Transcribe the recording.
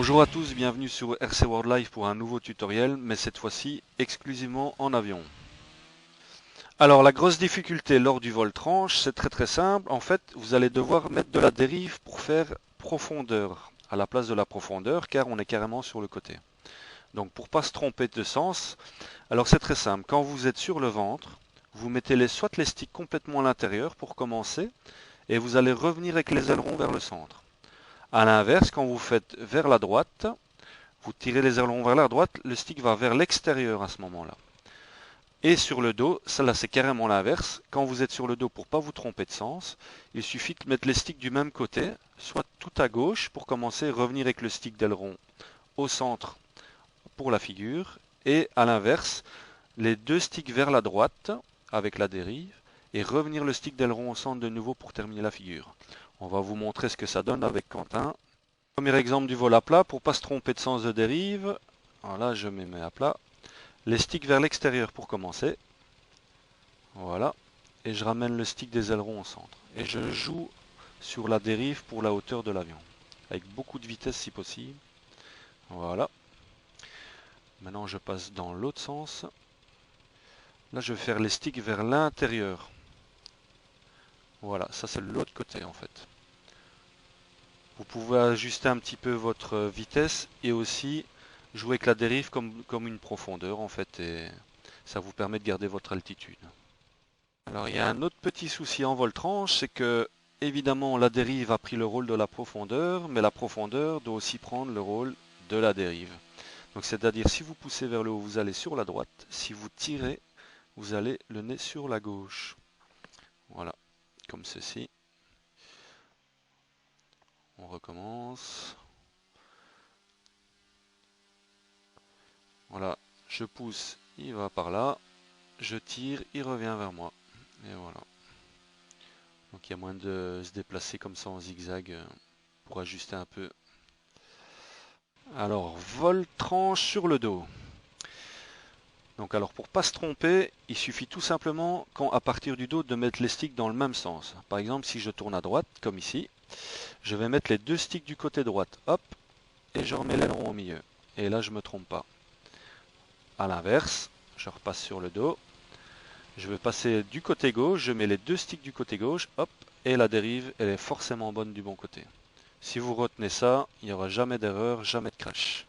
Bonjour à tous, bienvenue sur RC World Life pour un nouveau tutoriel, mais cette fois-ci exclusivement en avion. Alors la grosse difficulté lors du vol tranche, c'est très simple. En fait, vous allez devoir mettre de la dérive pour faire profondeur à la place de la profondeur, car on est carrément sur le côté. Donc pour pas se tromper de sens, alors c'est très simple. Quand vous êtes sur le ventre, vous mettez soit les sticks complètement à l'intérieur pour commencer, et vous allez revenir avec les ailerons vers le centre. À l'inverse, quand vous faites vers la droite, vous tirez les ailerons vers la droite, le stick va vers l'extérieur à ce moment-là. Et sur le dos, ça là c'est carrément l'inverse. Quand vous êtes sur le dos, pour ne pas vous tromper de sens, il suffit de mettre les sticks du même côté, soit tout à gauche pour commencer, revenir avec le stick d'aileron au centre pour la figure, et à l'inverse, les deux sticks vers la droite avec la dérive, et revenir le stick d'aileron au centre de nouveau pour terminer la figure. On va vous montrer ce que ça donne avec Quentin. Premier exemple du vol à plat, pour ne pas se tromper de sens de dérive, voilà, je me mets à plat. Les sticks vers l'extérieur pour commencer. Voilà. Et je ramène le stick des ailerons au centre. Et je joue sur la dérive pour la hauteur de l'avion. Avec beaucoup de vitesse si possible. Voilà. Maintenant je passe dans l'autre sens. Là je vais faire les sticks vers l'intérieur. Voilà, ça c'est l'autre côté en fait. Vous pouvez ajuster un petit peu votre vitesse et aussi jouer avec la dérive comme une profondeur en fait, et ça vous permet de garder votre altitude. Alors il y a un autre petit souci en vol tranche, c'est que évidemment la dérive a pris le rôle de la profondeur, mais la profondeur doit aussi prendre le rôle de la dérive. Donc c'est-à-dire si vous poussez vers le haut, vous allez sur la droite, si vous tirez, vous allez le nez sur la gauche. Voilà, comme ceci. On recommence. Voilà, je pousse, il va par là. Je tire, il revient vers moi. Et voilà. Donc il y a moyen de se déplacer comme ça en zigzag pour ajuster un peu. Alors, vol tranche sur le dos. Donc alors pour pas se tromper, il suffit tout simplement à partir du dos de mettre les sticks dans le même sens. Par exemple, si je tourne à droite, comme ici, je vais mettre les deux sticks du côté droite, hop, et je remets l'aileron au milieu. Et là, je me trompe pas. À l'inverse, je repasse sur le dos. Je vais passer du côté gauche, je mets les deux sticks du côté gauche, hop, et la dérive, elle est forcément bonne du bon côté. Si vous retenez ça, il n'y aura jamais d'erreur, jamais de crash.